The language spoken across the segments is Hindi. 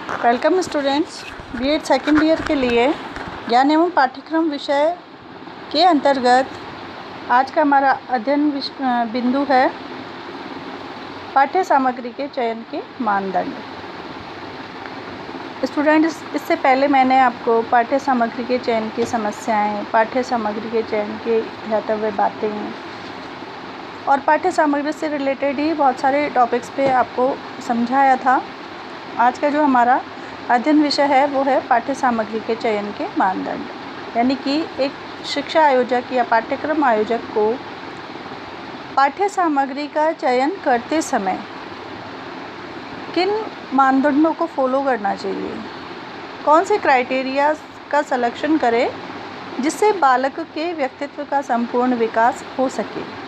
Welcome students. BEd second year के लिए ज्ञान एवं पाठ्यक्रम विषय के अंतर्गत आज का हमारा अध्ययन बिंदु है पाठ्य सामग्री के चयन के मानदंड। स्टूडेंट्स, इससे पहले मैंने आपको पाठ्य सामग्री के चयन की समस्याएं, पाठ्य सामग्री के चयन के ध्यातव्य बातें और पाठ्य सामग्री से रिलेटेड ही बहुत सारे टॉपिक्स पे आपको समझाया था। आज का जो हमारा अध्ययन विषय है वो है पाठ्य सामग्री के चयन के मानदंड, यानी कि एक शिक्षा आयोजक या पाठ्यक्रम आयोजक को पाठ्य सामग्री का चयन करते समय किन मानदंडों को फॉलो करना चाहिए, कौन से क्राइटेरिया का सिलेक्शन करें जिससे बालक के व्यक्तित्व का संपूर्ण विकास हो सके।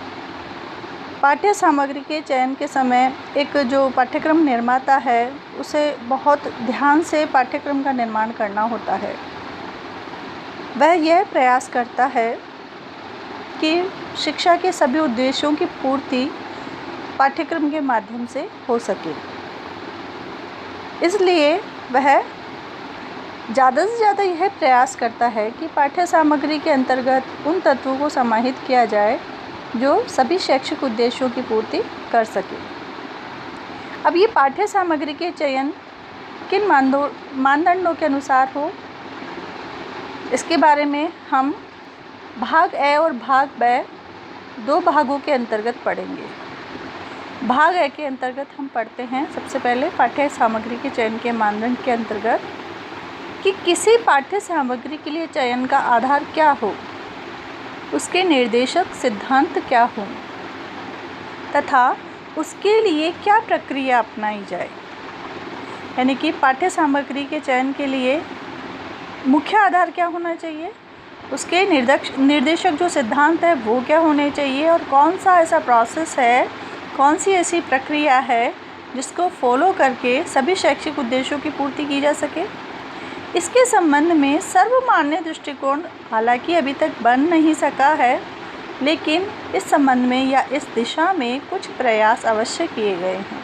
पाठ्य सामग्री के चयन के समय एक जो पाठ्यक्रम निर्माता है उसे बहुत ध्यान से पाठ्यक्रम का निर्माण करना होता है। वह यह प्रयास करता है कि शिक्षा के सभी उद्देश्यों की पूर्ति पाठ्यक्रम के माध्यम से हो सके। इसलिए वह ज़्यादा से ज़्यादा यह प्रयास करता है कि पाठ्य सामग्री के अंतर्गत उन तत्वों को समाहित किया जाए जो सभी शैक्षिक उद्देश्यों की पूर्ति कर सके। अब ये पाठ्य सामग्री के चयन किन मानदंडों के अनुसार हो, इसके बारे में हम भाग ए और भाग ब दो भागों के अंतर्गत पढ़ेंगे। भाग ए के अंतर्गत हम पढ़ते हैं सबसे पहले पाठ्य सामग्री के चयन के मानदंड के अंतर्गत कि किसी पाठ्य सामग्री के लिए चयन का आधार क्या हो, उसके निर्देशक सिद्धांत क्या हों तथा उसके लिए क्या प्रक्रिया अपनाई जाए। यानी कि पाठ्य सामग्री के चयन के लिए मुख्य आधार क्या होना चाहिए, उसके निर्देशक जो सिद्धांत है वो क्या होने चाहिए और कौन सा ऐसा प्रोसेस है, कौन सी ऐसी प्रक्रिया है जिसको फॉलो करके सभी शैक्षिक उद्देश्यों की पूर्ति की जा सके। इसके संबंध में सर्वमान्य दृष्टिकोण हालांकि अभी तक बन नहीं सका है, लेकिन इस संबंध में या इस दिशा में कुछ प्रयास अवश्य किए गए हैं।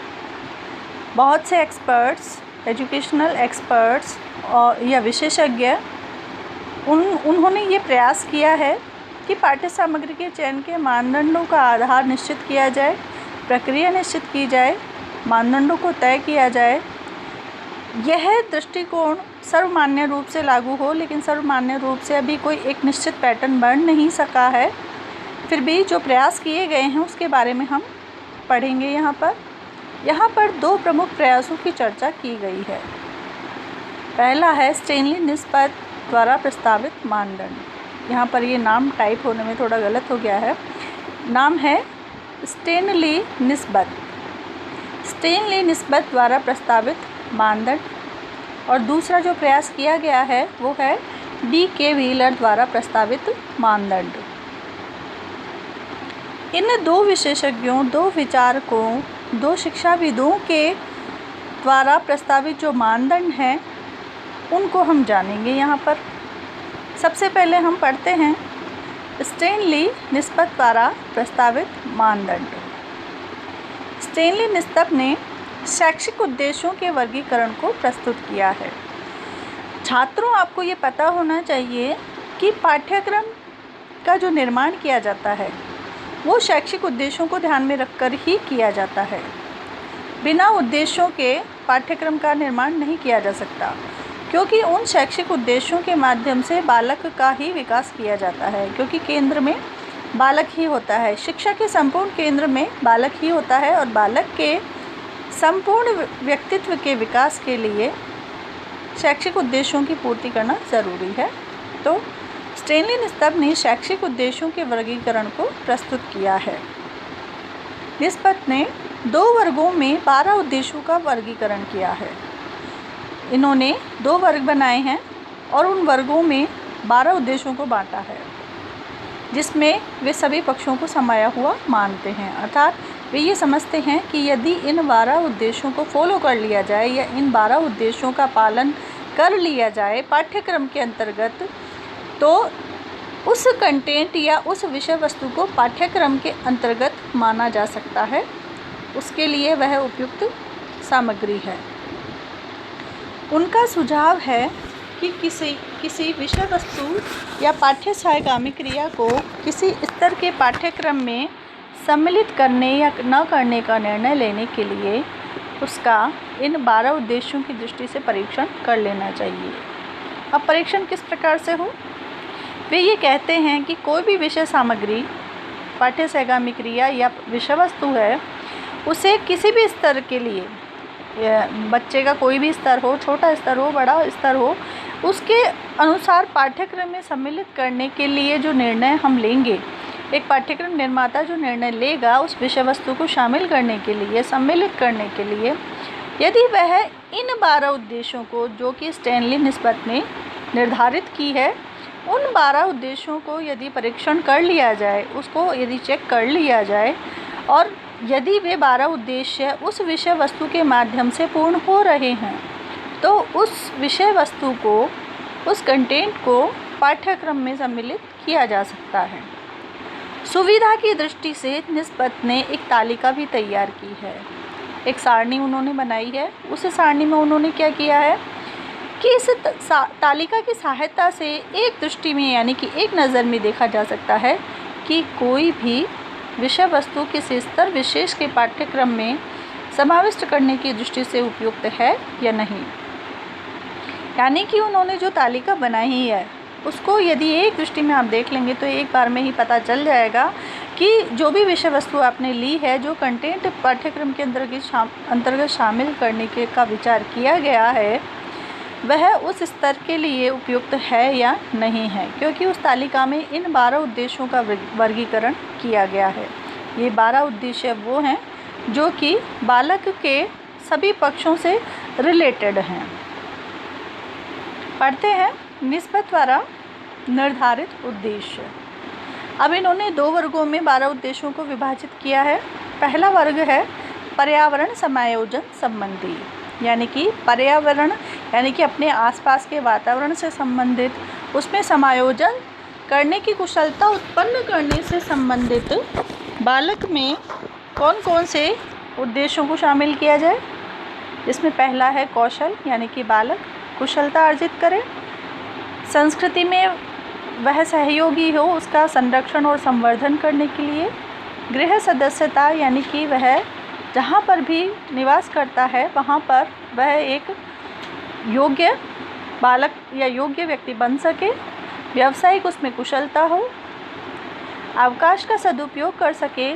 बहुत से एक्सपर्ट्स, एजुकेशनल एक्सपर्ट्स और या विशेषज्ञ उन्होंने ये प्रयास किया है कि पाठ्य सामग्री के चयन के मानदंडों का आधार निश्चित किया जाए, प्रक्रिया निश्चित की जाए, मानदंडों को तय किया जाए। यह दृष्टिकोण सर्वमान्य रूप से लागू हो, लेकिन सर्वमान्य रूप से अभी कोई एक निश्चित पैटर्न बन नहीं सका है। फिर भी जो प्रयास किए गए हैं उसके बारे में हम पढ़ेंगे। यहाँ पर दो प्रमुख प्रयासों की चर्चा की गई है। पहला है स्टेनली निस्बत द्वारा प्रस्तावित मानदंड। यहाँ पर ये नाम टाइप होने में थोड़ा गलत हो गया है, नाम है स्टेनली निस्बत द्वारा प्रस्तावित मानदंड। और दूसरा जो प्रयास किया गया है वो है D.K. व्हीलर द्वारा प्रस्तावित मानदंड। इन दो विशेषज्ञों, दो विचारकों, दो शिक्षाविदों के द्वारा प्रस्तावित जो मानदंड हैं उनको हम जानेंगे। यहाँ पर सबसे पहले हम पढ़ते हैं स्टेनली निस्बत द्वारा प्रस्तावित मानदंड। स्टेनली निस्बत ने शैक्षिक उद्देश्यों के वर्गीकरण को प्रस्तुत किया है। छात्रों, आपको ये पता होना चाहिए कि पाठ्यक्रम का जो निर्माण किया जाता है वो शैक्षिक उद्देश्यों को ध्यान में रखकर ही किया जाता है। बिना उद्देश्यों के पाठ्यक्रम का निर्माण नहीं किया जा सकता, क्योंकि उन शैक्षिक उद्देश्यों के माध्यम से बालक का ही विकास किया जाता है, क्योंकि केंद्र में बालक ही होता है। शिक्षा के संपूर्ण केंद्र में बालक ही होता है और बालक के संपूर्ण व्यक्तित्व के विकास के लिए शैक्षिक उद्देश्यों की पूर्ति करना ज़रूरी है। तो स्टेनली निस्बत ने शैक्षिक उद्देश्यों के वर्गीकरण को प्रस्तुत किया है। निस्बत ने दो वर्गों में 12 उद्देश्यों का वर्गीकरण किया है। इन्होंने दो वर्ग बनाए हैं और उन वर्गों में 12 उद्देश्यों को बांटा है, जिसमें वे सभी पक्षों को समाया हुआ मानते हैं। अर्थात वे ये समझते हैं कि यदि इन 12 उद्देश्यों को फॉलो कर लिया जाए या इन 12 उद्देश्यों का पालन कर लिया जाए पाठ्यक्रम के अंतर्गत, तो उस कंटेंट या उस विषय वस्तु को पाठ्यक्रम के अंतर्गत माना जा सकता है, उसके लिए वह उपयुक्त सामग्री है। उनका सुझाव है कि किसी विषय वस्तु या पाठ्य सहायगामी क्रिया को किसी स्तर के पाठ्यक्रम में सम्मिलित करने या न करने का निर्णय लेने के लिए उसका इन 12 उद्देश्यों की दृष्टि से परीक्षण कर लेना चाहिए। अब परीक्षण किस प्रकार से हो? वे ये कहते हैं कि कोई भी विषय सामग्री, पाठ्य सहायगामी क्रिया या विषय वस्तु है, उसे किसी भी स्तर के लिए, बच्चे का कोई भी स्तर हो, छोटा स्तर हो, बड़ा स्तर हो, उसके अनुसार पाठ्यक्रम में सम्मिलित करने के लिए जो निर्णय हम लेंगे, एक पाठ्यक्रम निर्माता जो निर्णय लेगा उस विषय वस्तु को शामिल करने के लिए, सम्मिलित करने के लिए, यदि वह इन 12 उद्देश्यों को जो कि स्टैनली निस्बत ने निर्धारित की है, उन 12 उद्देश्यों को यदि परीक्षण कर लिया जाए, उसको यदि चेक कर लिया जाए और यदि वे 12 उद्देश्य उस विषय वस्तु के माध्यम से पूर्ण हो रहे हैं, तो उस विषय वस्तु को, उस कंटेंट को पाठ्यक्रम में सम्मिलित किया जा सकता है। सुविधा की दृष्टि से निस्बत ने एक तालिका भी तैयार की है, एक सारणी उन्होंने बनाई है। उस सारणी में उन्होंने क्या किया है कि इस तालिका की सहायता से एक दृष्टि में, यानी कि एक नज़र में देखा जा सकता है कि कोई भी विषय वस्तु किसी स्तर विशेष के पाठ्यक्रम में समाविष्ट करने की दृष्टि से उपयुक्त है या नहीं। यानी कि उन्होंने जो तालिका बनाई है उसको यदि एक दृष्टि में आप देख लेंगे तो एक बार में ही पता चल जाएगा कि जो भी विषय वस्तु आपने ली है, जो कंटेंट पाठ्यक्रम के अंतर्गत शामिल करने के का विचार किया गया है, वह उस स्तर के लिए उपयुक्त है या नहीं है, क्योंकि उस तालिका में इन 12 उद्देश्यों का वर्गीकरण किया गया है। ये 12 उद्देश्य वो हैं जो कि बालक के सभी पक्षों से रिलेटेड हैं। पढ़ते हैं निस्बत द्वारा निर्धारित उद्देश्य। अब इन्होंने 2 वर्गों में 12 उद्देश्यों को विभाजित किया है। पहला वर्ग है पर्यावरण समायोजन संबंधी, यानी कि पर्यावरण यानी कि अपने आसपास के वातावरण से संबंधित, उसमें समायोजन करने की कुशलता उत्पन्न करने से संबंधित बालक में कौन कौन से उद्देश्यों को शामिल किया जाए। इसमें पहला है कौशल, यानी कि बालक कुशलता अर्जित करे, संस्कृति में वह सहयोगी हो उसका संरक्षण और संवर्धन करने के लिए, गृह सदस्यता यानी कि वह जहाँ पर भी निवास करता है वहाँ पर वह एक योग्य बालक या योग्य व्यक्ति बन सके, व्यावसायिक उसमें कुशलता हो, अवकाश का सदुपयोग कर सके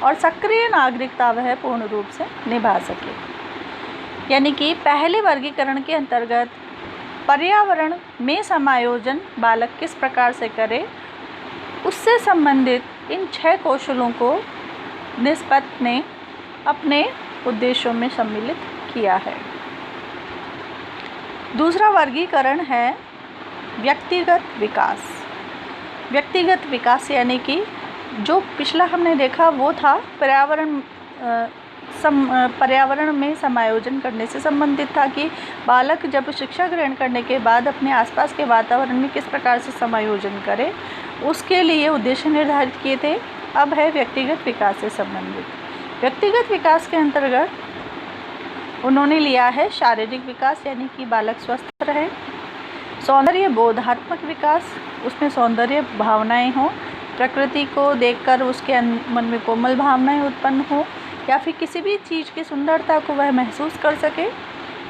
और सक्रिय नागरिकता वह पूर्ण रूप से निभा सके। यानी कि पहले वर्गीकरण के अंतर्गत पर्यावरण में समायोजन बालक किस प्रकार से करे, उससे संबंधित इन 6 कौशलों को निस्बत ने अपने उद्देश्यों में सम्मिलित किया है। दूसरा वर्गीकरण है व्यक्तिगत विकास। व्यक्तिगत विकास यानी कि जो पिछला हमने देखा वो था पर्यावरण में समायोजन करने से संबंधित था कि बालक जब शिक्षा ग्रहण करने के बाद अपने आसपास के वातावरण में किस प्रकार से समायोजन करे, उसके लिए उद्देश्य निर्धारित किए थे। अब है व्यक्तिगत विकास से संबंधित। व्यक्तिगत विकास के अंतर्गत उन्होंने लिया है शारीरिक विकास, यानी कि बालक स्वस्थ रहे, सौंदर्य बोधात्मक विकास, उसमें सौंदर्य भावनाएं हों, प्रकृति को देखकर उसके मन में कोमल भावनाएं उत्पन्न हो या फिर किसी भी चीज़ की सुंदरता को वह महसूस कर सके,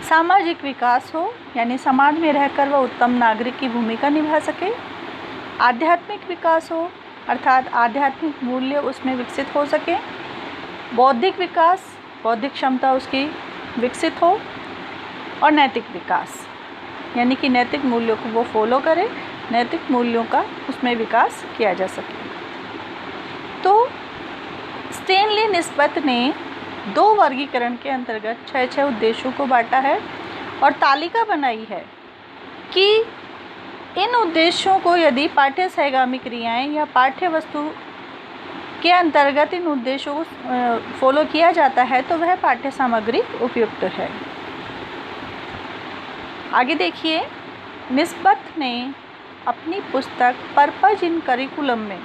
सामाजिक विकास हो यानी समाज में रहकर वह उत्तम नागरिक की भूमिका निभा सके, आध्यात्मिक विकास हो अर्थात आध्यात्मिक मूल्य उसमें विकसित हो सके, बौद्धिक विकास, बौद्धिक क्षमता उसकी विकसित हो, और नैतिक विकास यानी कि नैतिक मूल्यों को वो फॉलो करे, नैतिक मूल्यों का उसमें विकास किया जा सके। तो स्टैनली निस्बत ने 2 वर्गीकरण के अंतर्गत 6 उद्देश्यों को बांटा है और तालिका बनाई है कि इन उद्देश्यों को यदि पाठ्य सहगामी क्रियाएं या पाठ्य वस्तु के अंतर्गत इन उद्देश्यों को फॉलो किया जाता है तो वह पाठ्य सामग्री उपयुक्त है। आगे देखिए, निस्बत ने अपनी पुस्तक पर्पज इन करिकुलम में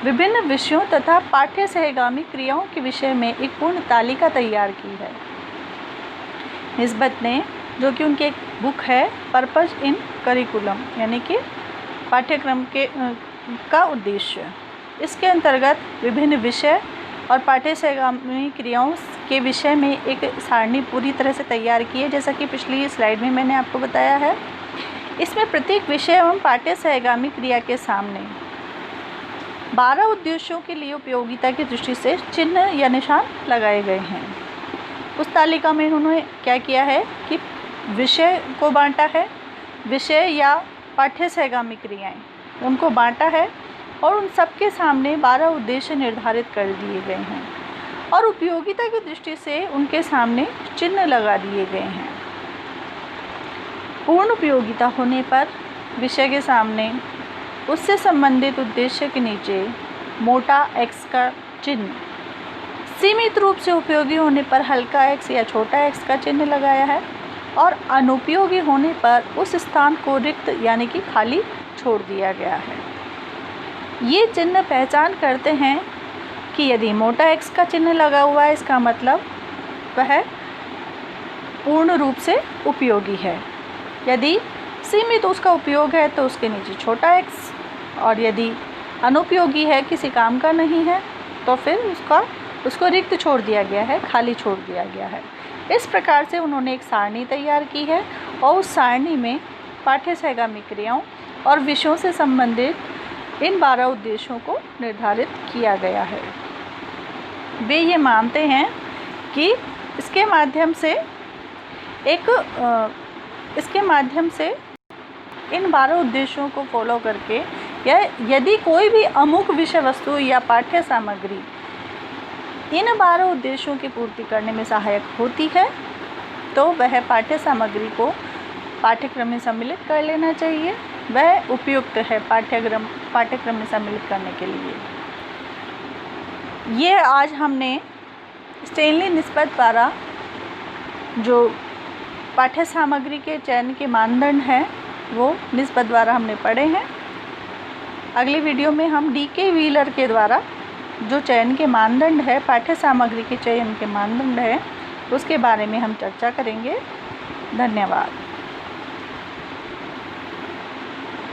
विभिन्न विषयों तथा पाठ्य सहगामी क्रियाओं के विषय में एक पूर्ण तालिका तैयार की है। निस्बत ने जो कि उनकी एक बुक है पर्पस इन करिकुलम, यानी कि पाठ्यक्रम का उद्देश्य। इसके अंतर्गत विभिन्न विषय और पाठ्यक्रम क्रियाओं के विषय में एक सारणी पूरी तरह से तैयार की है, जैसा कि पिछली स्लाइड में मैंने आपको बताया है। इसमें प्रत्येक विषय एवं पाठ्य सहगामी क्रिया के सामने 12 उद्देश्यों के लिए उपयोगिता की दृष्टि से चिन्ह या निशान लगाए गए हैं। उस तालिका में उन्होंने क्या किया है कि विषय को बांटा है, विषय या पाठ्य सहगामी क्रियाएं उनको बांटा है और उन सबके सामने 12 उद्देश्य निर्धारित कर दिए गए हैं और उपयोगिता की दृष्टि से उनके सामने चिन्ह लगा दिए गए हैं। पूर्ण उपयोगिता होने पर विषय के सामने उससे संबंधित उद्देश्य के नीचे मोटा x का चिन्ह, सीमित रूप से उपयोगी होने पर हल्का x या छोटा x का चिन्ह लगाया है और अनुपयोगी होने पर उस स्थान को रिक्त यानी कि खाली छोड़ दिया गया है। ये चिन्ह पहचान करते हैं कि यदि मोटा x का चिन्ह लगा हुआ है, इसका मतलब वह पूर्ण रूप से उपयोगी है। यदि सीमित उसका उपयोग है तो उसके नीचे छोटा x, और यदि अनुपयोगी है, किसी काम का नहीं है, तो फिर उसको रिक्त छोड़ दिया गया है, खाली छोड़ दिया गया है। इस प्रकार से उन्होंने एक सारणी तैयार की है और उस सारणी में पाठ्य सहगामी क्रियाओं और विषयों से संबंधित इन 12 उद्देश्यों को निर्धारित किया गया है। वे ये मानते हैं कि इसके माध्यम से इन 12 उद्देश्यों को फॉलो करके या यदि कोई भी अमुक विषय वस्तु या पाठ्य सामग्री इन 12 उद्देश्यों की पूर्ति करने में सहायक होती है तो वह पाठ्य सामग्री को पाठ्यक्रम में सम्मिलित कर लेना चाहिए। वह उपयुक्त है पाठ्यक्रम में सम्मिलित करने के लिए। ये आज हमने स्टेनली निस्बत द्वारा जो पाठ्य सामग्री के चयन के मानदंड हैं वो निस्बत द्वारा हमने पढ़े हैं। अगली वीडियो में हम डी.के. व्हीलर के द्वारा जो चयन के मानदंड है, पाठ्य सामग्री के चयन के मानदंड है, उसके बारे में हम चर्चा करेंगे। धन्यवाद।